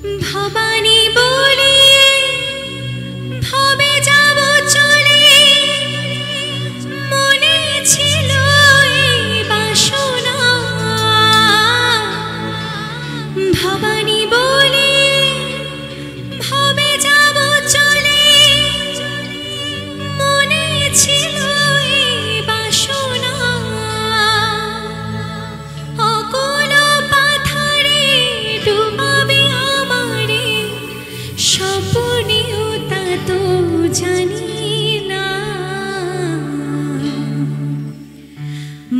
ভবানী বলিয়ে ভবে যাব চলে, মনে ছিল এই বাসনা। ভবানী বলিয়ে ভবে যাব চলে, মনে ছিল এই বাসনা। অকল পাথারে ডুবাবে আমারে, স্বপ্নেও তা তো জানি না।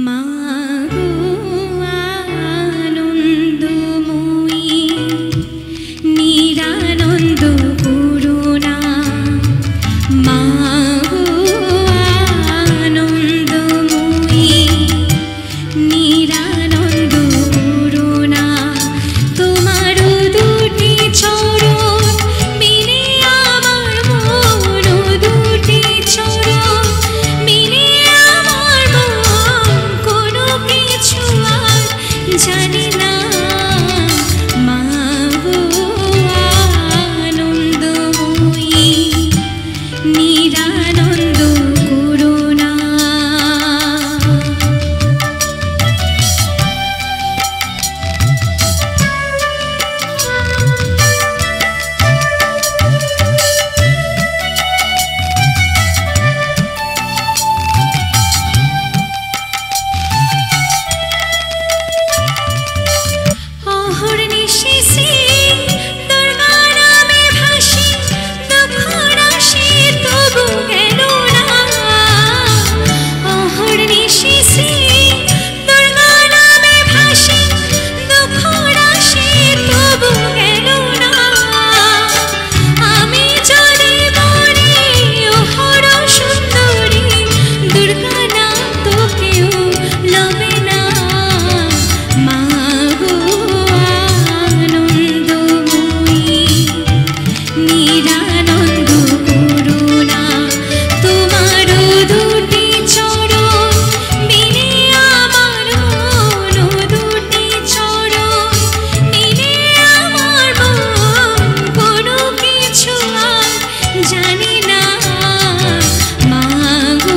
মা গো আনন্দময়ী, নিরানন্দ করুণা। মা গো আনন্দময়ী, নিরানন্দ করুণা। তোমার দুটি চরণ মিলে আমার মন, দুটি চরণ মিলে আমার মন, কোনো কিছু আর জানি না। মা গো আনন্দময়ী, নিরানন্দ করুণা। অহর্নিশি দুর্গা নামে ভাসি, দুঃখ রাশি তবু গেল না। অহর্নিশি দুর্গা নামে ভাসি, দুঃখ রাশি তবু গেল না। আমি যদি মরি অহর সুন্দরী, দুর্গা না তো কেউ লবে না। মা গো আনন্দময়ী, নিরানন্দ করুণা। তোমার দুটি চরণ মিলে আমার মন, দুটি চরণ মিলে আমার মন, কোনো কিছু আর জানি না। মা গো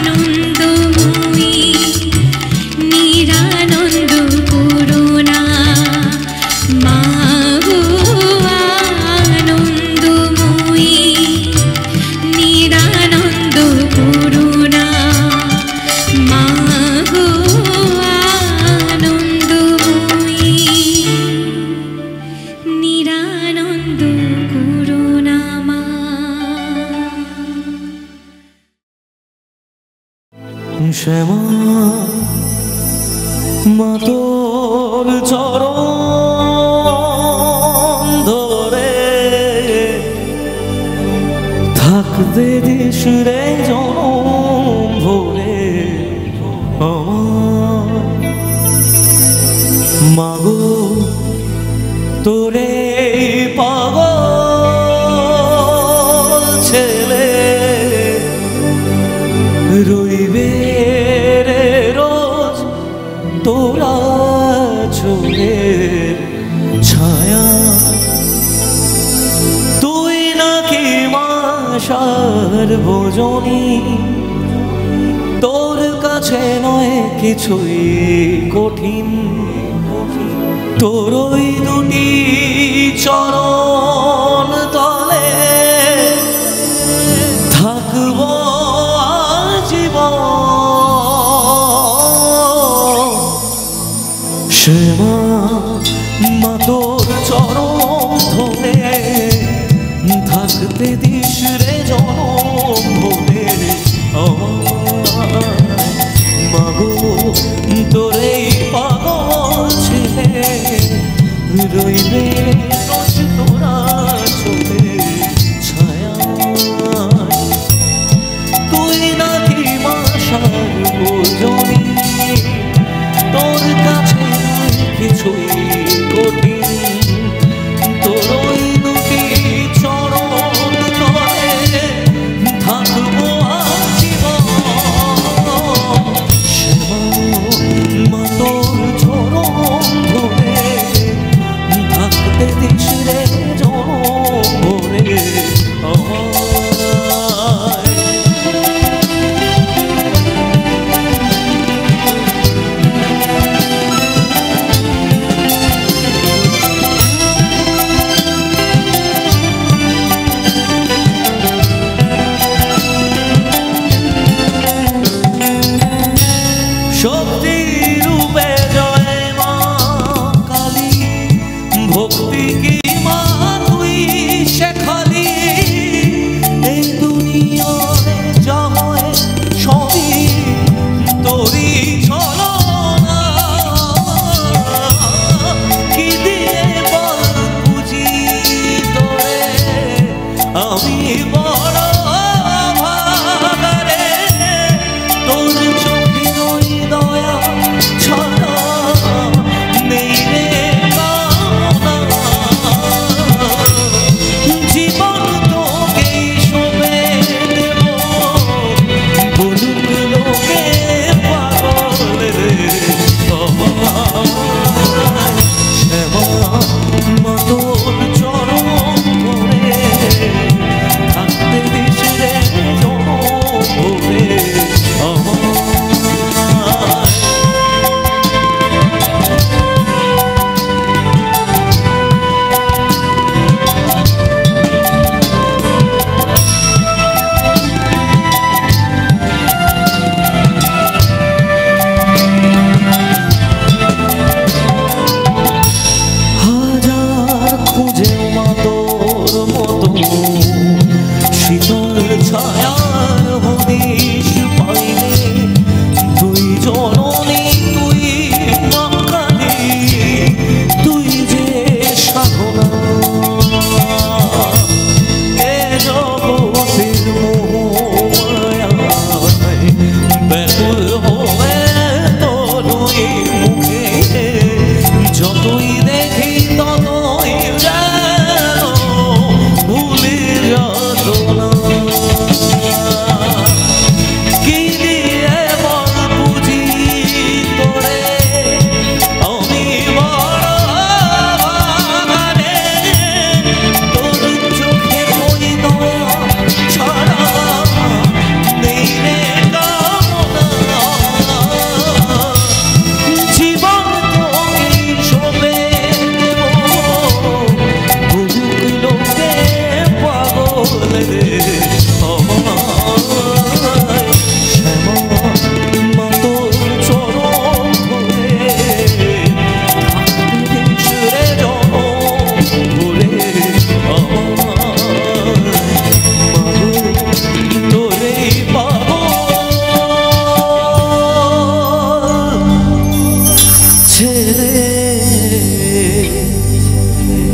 আনন্দময়ী, নিরানন্দ করুণা। মা গো আনন্দময়ী, নিরানন্দ করুণা। মা গো আনন্দময়ী, নিরানন্দ করুণা। মা শ্যামা মা তোর চরণ ধরে থাকতে দিস রে জনম ভরে। আমার মা গো তোরে পাগল ছেলে রইবে রে রোজ তোরা চোখের ছায়া। তুই নাকি মা সার্বজনী, তোর কাছে নয় কিছুই কঠিন। তোর ওই দুটি চরণ তলে থাকবো আজীবন। শ্যামা মা তোর চরণ ধরে থাকতে দিস রে জনম ভরে। মা গো তোর এই পাগল ছেলে রইবে রোজ তোরা চলে ছায়া। তুই নাকি মা সার্বজনী, তোর কাছে কিছুই কঠিন। তোর ওই দুটি চরণ তলে থাকবো আজীবন। শ্যামা মা তোর চরণ ধরে ভক্তি কি মা তুই শেখালি এই দুনিয়ায় যা হয় সবই তোরই ছলনা কি দিয়ে বল বুঝি তোরে আমি বড় ভাগারে তোর চোখে ওই দয়া ছড়া নেই রে জীবন তোকে শোভে দেব বলুক লোকে পাগল রে শ্যামা মা তোর চরণ ধরে থাকতে দিস রে জনম ভরে হাজার খুঁজে মা তোর মতো শীতল ছায়ার হদিশ পাইলে তুই জননী তুই মা কালী তুই যে সাধনা এ জগতের মোহমায়ায় ব্যাকুল হয়ে তোরই মুখে যতই দেখি ততই যেন ভুলে যাতনা কি দিয়ে বল বুঝি তোরে আমি বড় ভাগারে তোর চোখে ওই দয়া ছাড়া নেই রে কামনা জীবন তোকে শোভে দেব বলুক লোকে পাগল রে শ্যামা মা তোর চরণ ধরে থাকতে দিস রে জনম ভরে মাগো তোরেই পাগল ছেড়ে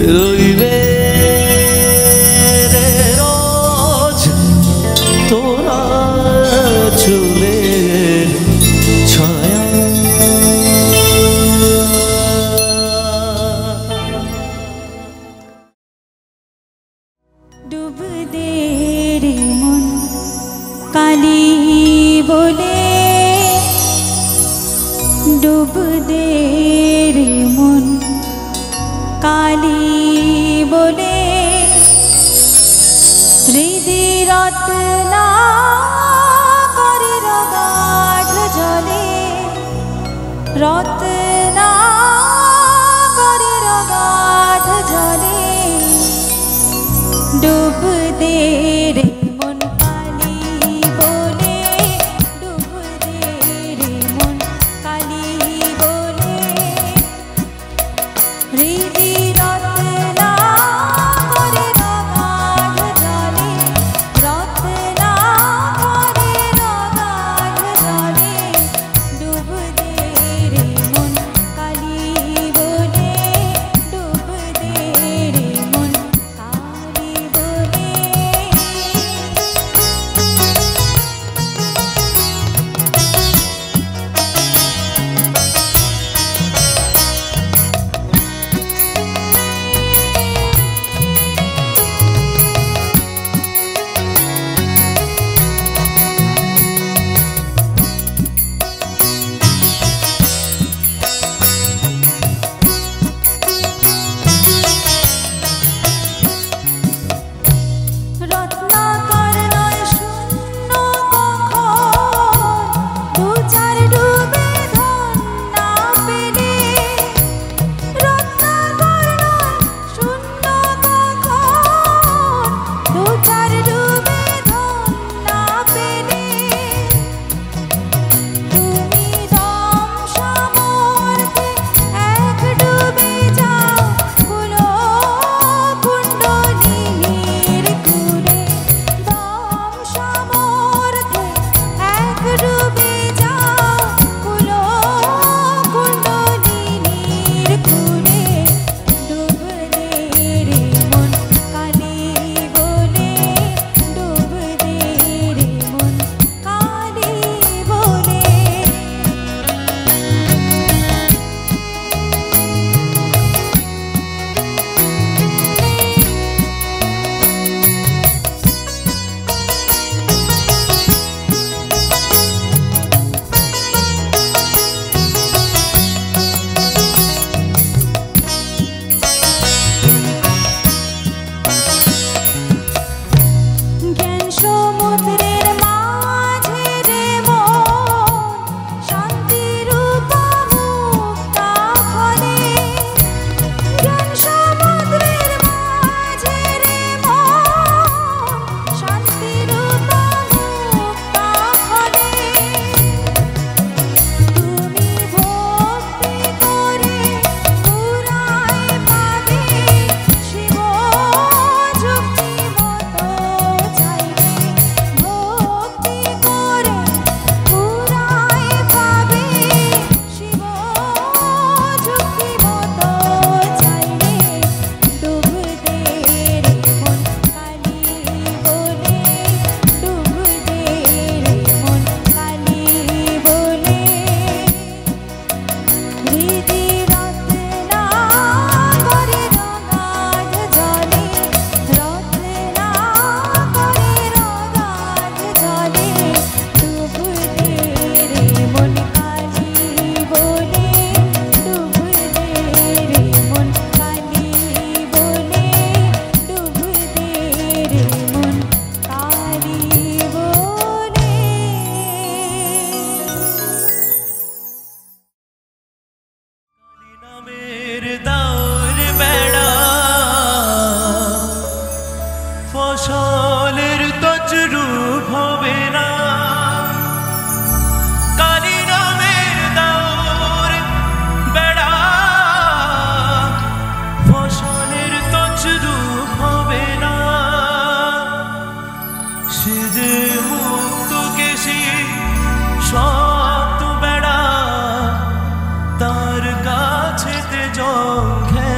রইবে রে রোজ তোরা চলে ছায়া ডুব দে রে মন কালী বলে ডুব দে রে মন কালী বলে হৃদি রত্না করে রগাঢ জলে রত্না করে রগাঢ জলে ডুব দে রে মন কালী বলে ডুব দে রে মন কালী বলে হৃদি রত্না করে রগাঢ জলে রত্না করে রগাঢ জলে ডুব দে রে মন কালী বলে ডুব দে রে মন কালী বলে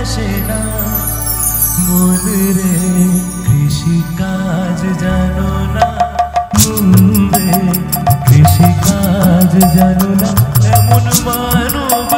আসে না মন রে কৃষিকাজ জানো না রে কৃষিকাজ জানো না এমন মানব